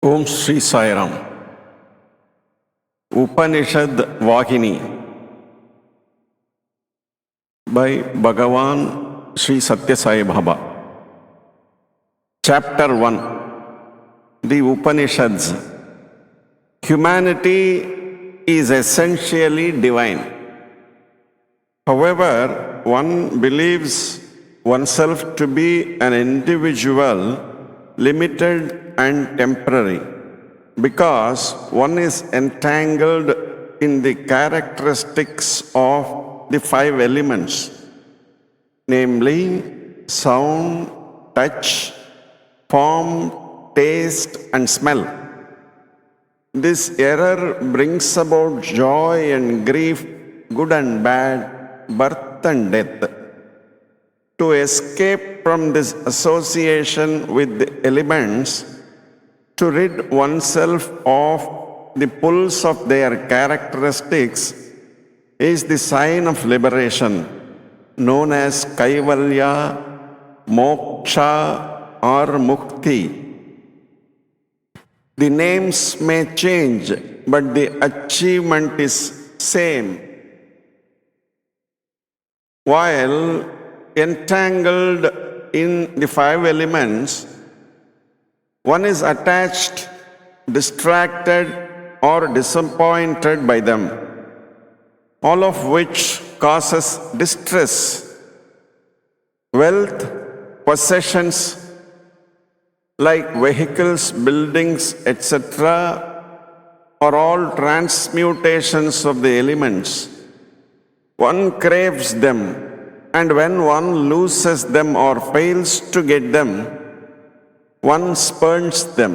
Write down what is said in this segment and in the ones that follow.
Om Sri Sairam. Upanishad Vahini by Bhagavan Sri.Sathya Baba. Chapter 1. The Upanishads. Humanity is essentially divine. However, one believes oneself to be an individual, limited and temporary, because one is entangled in the characteristics of the five elements, namely sound, touch, form, taste and smell. This error brings about joy and grief, good and bad, birth and death. To escape from this association with the elements, to rid oneself of the pulls of their characteristics, is the sign of liberation, known as Kaivalya, Moksha or Mukti. The names may change, but the achievement is same. While entangled in the five elements, one is attached, distracted, or disappointed by them, all of which causes distress. Wealth, possessions like vehicles, buildings, etc., are all transmutations of the elements. One craves them, and when one loses them or fails to get them, one spurns them.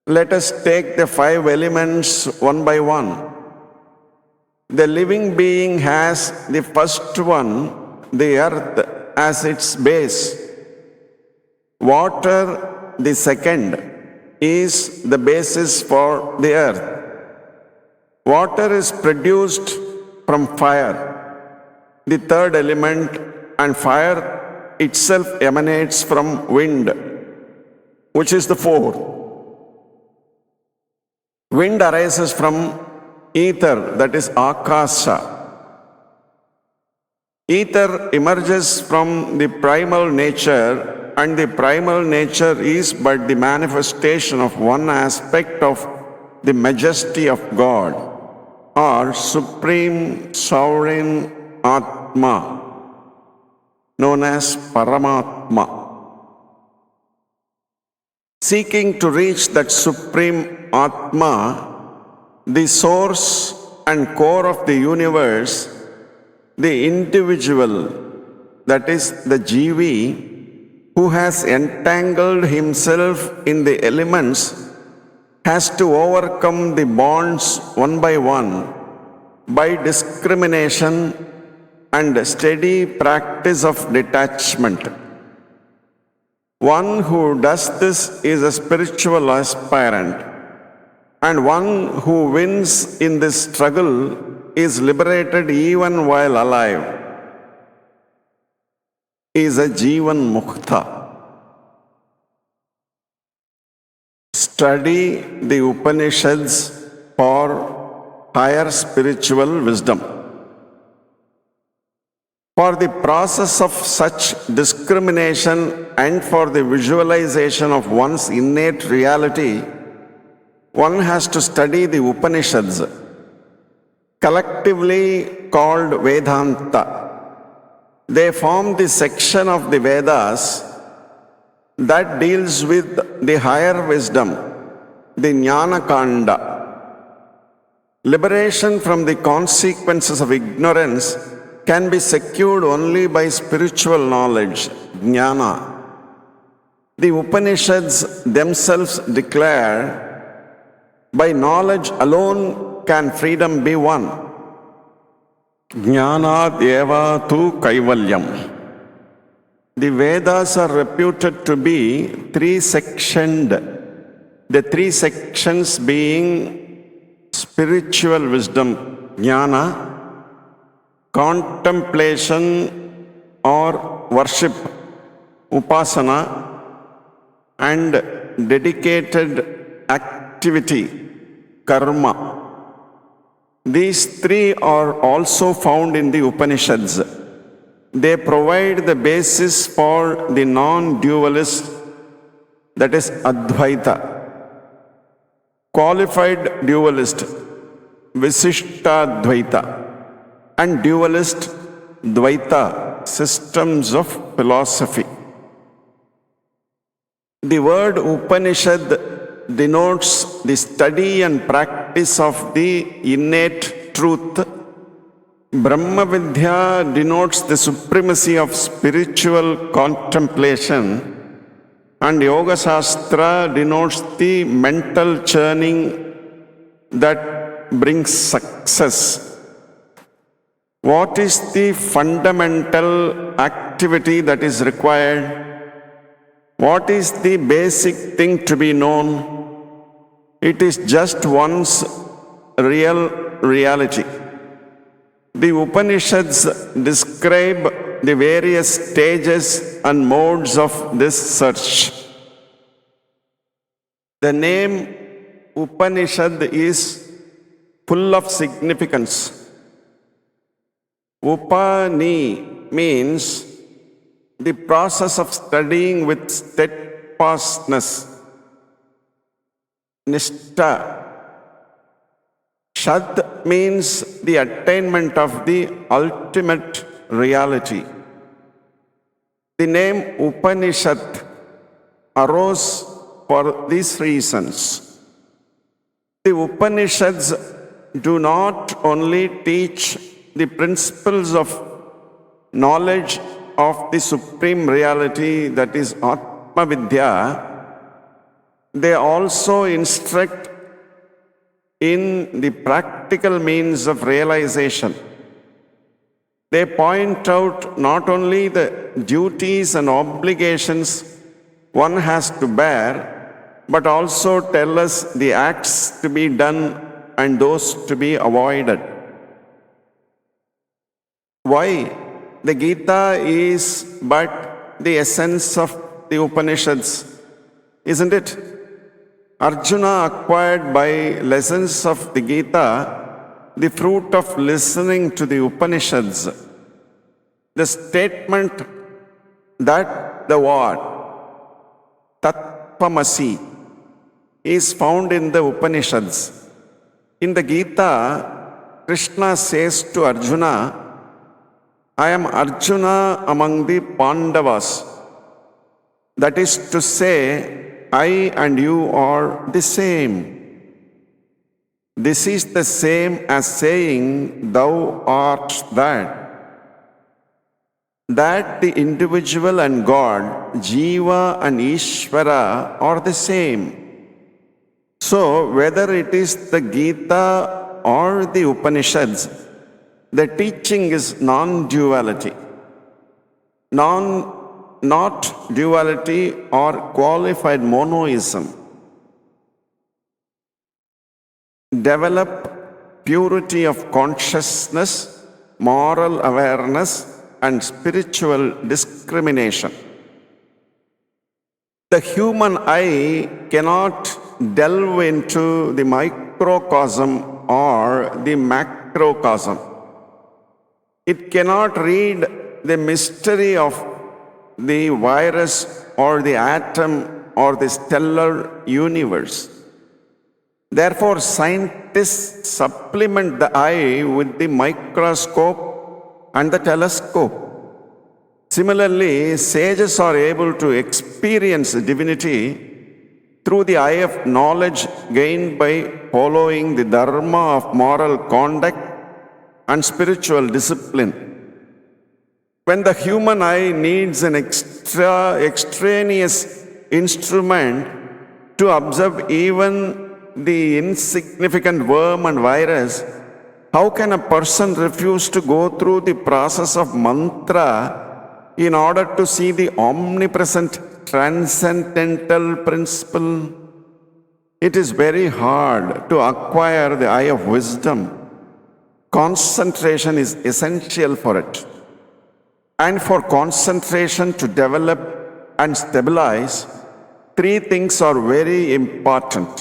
Let us take the five elements one by one. The living being has the first one, the earth, as its base. Water, the second, is the basis for the earth. Water is produced from fire, the third element, and fire itself emanates from wind, which is the fourth. Wind arises from ether, that is akasha. Ether emerges from the primal nature, and the primal nature is but the manifestation of one aspect of the majesty of God, or Supreme Sovereign Atma, known as Paramatma. Seeking to reach that Supreme Atma, the source and core of the universe, the individual, that is the Jivi, who has entangled himself in the elements, has to overcome the bonds one by one by discrimination and steady practice of detachment. One who does this is a spiritual aspirant, and one who wins in this struggle is liberated even while alive, is a Jivan Mukta. Study the Upanishads for higher spiritual wisdom. For the process of such discrimination and for the visualization of one's innate reality, one has to study the Upanishads, collectively called Vedanta. They form the section of the Vedas that deals with the higher wisdom, the Jnana Kanda. Liberation from the consequences of ignorance can be secured only by spiritual knowledge, jnana. The Upanishads themselves declare, by knowledge alone can freedom be won. Jnanad eva tu kaivalyam. The Vedas are reputed to be three-sectioned, the three sections being spiritual wisdom, jnana, contemplation or worship, upasana, and dedicated activity, karma. These three are also found in the Upanishads. They provide the basis for the non-dualist, that is Advaita, qualified dualist, Visishtadvaita, and dualist Dvaita systems of philosophy. The word Upanishad denotes the study and practice of the innate truth. Brahma Vidya denotes the supremacy of spiritual contemplation, and Yoga Shastra denotes the mental churning that brings success. What is the fundamental activity that is required? What is the basic thing to be known? It is just one's real reality. The Upanishads describe the various stages and modes of this search. The name Upanishad is full of significance. Upani means the process of studying with steadfastness. Nishtha. Shad means the attainment of the ultimate reality. The name Upanishad arose for these reasons. The Upanishads do not only teach the principles of knowledge of the supreme reality, that is Atma Vidya, they also instruct in the practical means of realization. They point out not only the duties and obligations one has to bear, but also tell us the acts to be done and those to be avoided. Why? The Gita is but the essence of the Upanishads, isn't it? Arjuna acquired by lessons of the Gita the fruit of listening to the Upanishads. The statement that the word Tatvamasi is found in the Upanishads. In the Gita, Krishna says to Arjuna, I am Arjuna among the Pandavas. That is to say, I and you are the same. This is the same as saying, thou art that. That the individual and God, Jiva and Ishvara, are the same. So, whether it is the Gita or the Upanishads, the teaching is non-duality. Not duality or qualified monoism. Develop purity of consciousness, moral awareness, and spiritual discrimination. The human eye cannot delve into the microcosm or the macrocosm. It cannot read the mystery of the virus or the atom or the stellar universe. Therefore, scientists supplement the eye with the microscope and the telescope. Similarly, sages are able to experience divinity through the eye of knowledge gained by following the dharma of moral conduct and spiritual discipline. When the human eye needs an extraneous instrument to observe even the insignificant worm and virus, how can a person refuse to go through the process of mantra in order to see the omnipresent transcendental principle? It is very hard to acquire the eye of wisdom. Concentration is essential for it. And for concentration to develop and stabilize, three things are very important: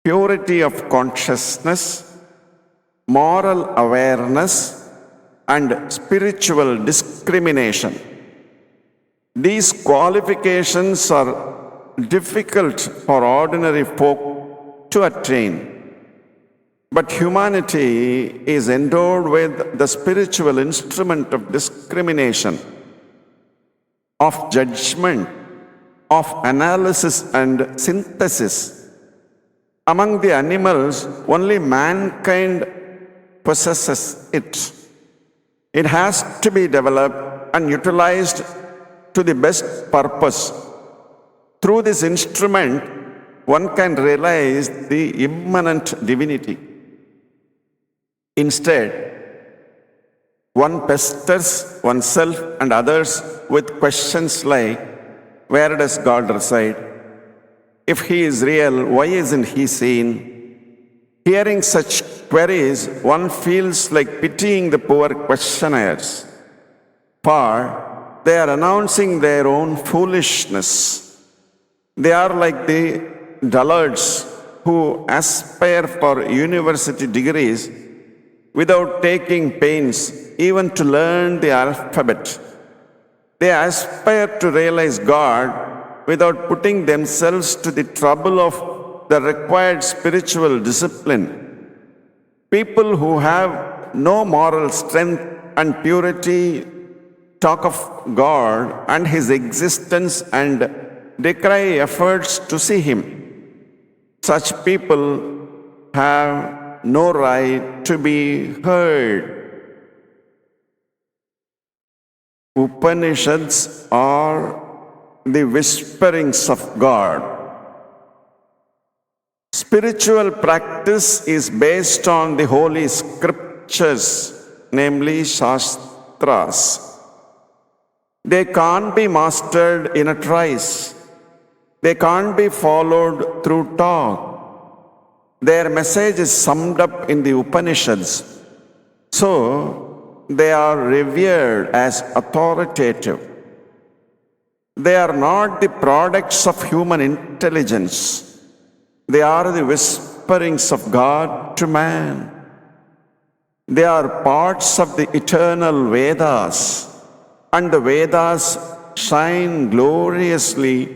purity of consciousness, moral awareness, and spiritual discrimination. These qualifications are difficult for ordinary folk to attain, but humanity is endowed with the spiritual instrument of discrimination, of judgment, of analysis and synthesis. Among the animals, only mankind possesses it. It has to be developed and utilized to the best purpose. Through this instrument, one can realize the immanent divinity. Instead, one pesters oneself and others with questions like, where does God reside? If He is real, why isn't He seen? Hearing such queries, one feels like pitying the poor questioners, for they are announcing their own foolishness. They are like the dullards who aspire for university degrees without taking pains even to learn the alphabet. They aspire to realize God without putting themselves to the trouble of the required spiritual discipline. People who have no moral strength and purity talk of God and His existence and decry efforts to see Him. Such people have no right to be heard. Upanishads are the whisperings of God. Spiritual practice is based on the holy scriptures, namely Shastras. They can't be mastered in a trice. They can't be followed through talk. Their message is summed up in the Upanishads. So, they are revered as authoritative. They are not the products of human intelligence. They are the whisperings of God to man. They are parts of the eternal Vedas, and the Vedas shine gloriously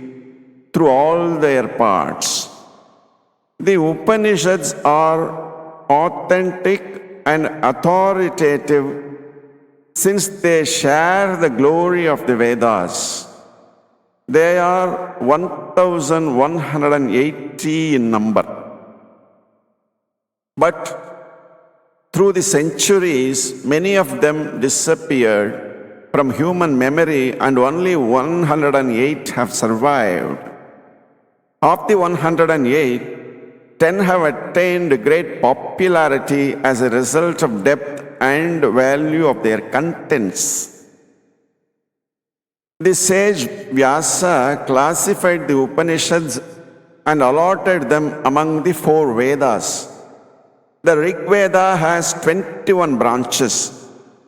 through all their parts. The Upanishads are authentic and authoritative since they share the glory of the Vedas. They are 1180 in number. But through the centuries, many of them disappeared from human memory and only 108 have survived. Of the 108, 10 have attained great popularity as a result of depth and value of their contents. The sage Vyasa classified the Upanishads and allotted them among the four Vedas. The Rig Veda has 21 branches,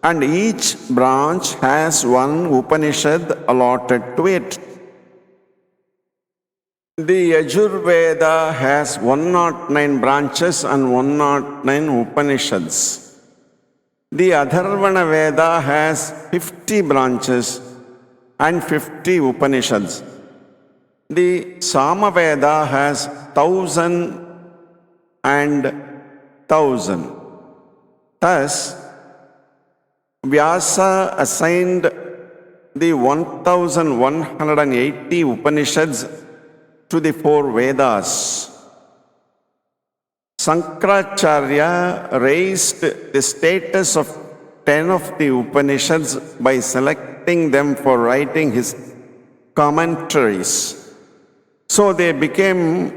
and each branch has one Upanishad allotted to it. The Yajurveda has 109 branches and 109 Upanishads. The Atharvana Veda has 50 branches and 50 Upanishads. The Samaveda has 1,000 and 1,000. Thus, Vyasa assigned the 1,180 Upanishads to the four Vedas. Sankaracharya raised the status of 10 of the Upanishads by selecting them for writing his commentaries. So they became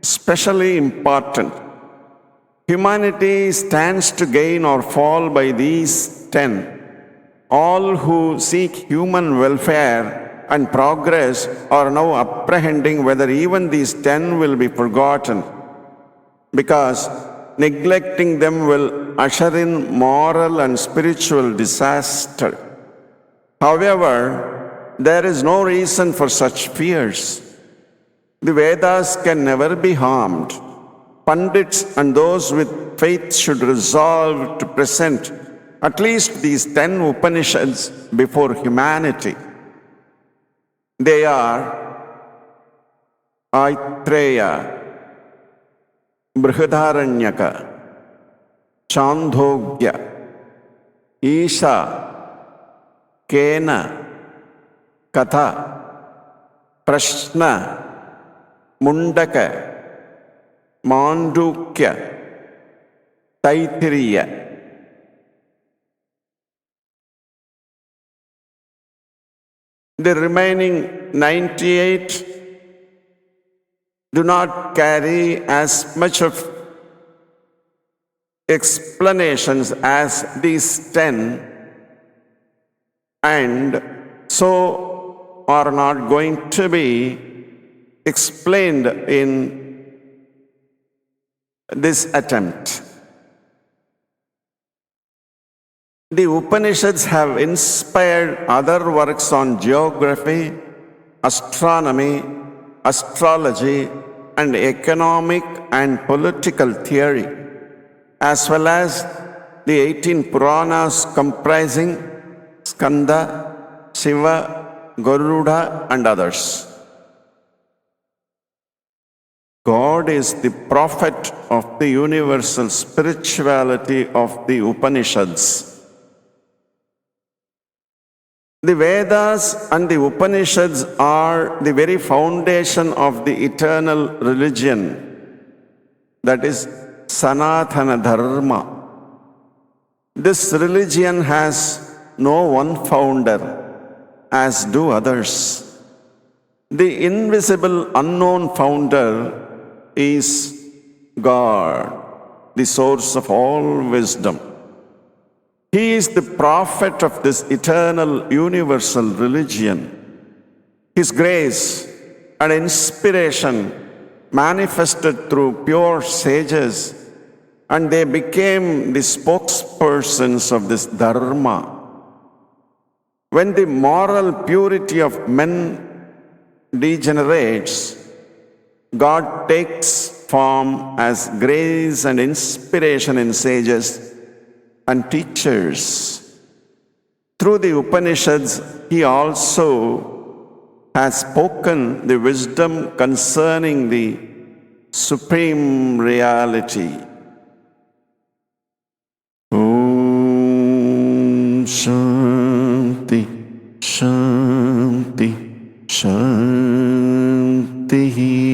specially important. Humanity stands to gain or fall by these 10. All who seek human welfare and progress are now apprehending whether even these 10 will be forgotten, because neglecting them will usher in moral and spiritual disaster. However, there is no reason for such fears. The Vedas can never be harmed. Pandits and those with faith should resolve to present at least these 10 Upanishads before humanity. They are Aitreya, Brihadaranyaka, Chandogya, Isha, Kena, Katha, Prashna, Mundaka, Mandukya, Taittiriya. The remaining 98 do not carry as much of explanations as these 10, and so are not going to be explained in this attempt. The Upanishads have inspired other works on geography, astronomy, astrology, and economic and political theory, as well as the 18 Puranas comprising Skanda, Shiva, Garuda, and others. God is the prophet of the universal spirituality of the Upanishads. The Vedas and the Upanishads are the very foundation of the eternal religion, that is Sanatana Dharma. This religion has no one founder, as do others. The invisible, unknown founder is God, the source of all wisdom. He is the prophet of this eternal universal religion. His grace and inspiration manifested through pure sages, and they became the spokespersons of this dharma. When the moral purity of men degenerates, God takes form as grace and inspiration in sages and teachers. Through the Upanishads, he also has spoken the wisdom concerning the supreme reality. Om Shanti, Shanti, Shanti.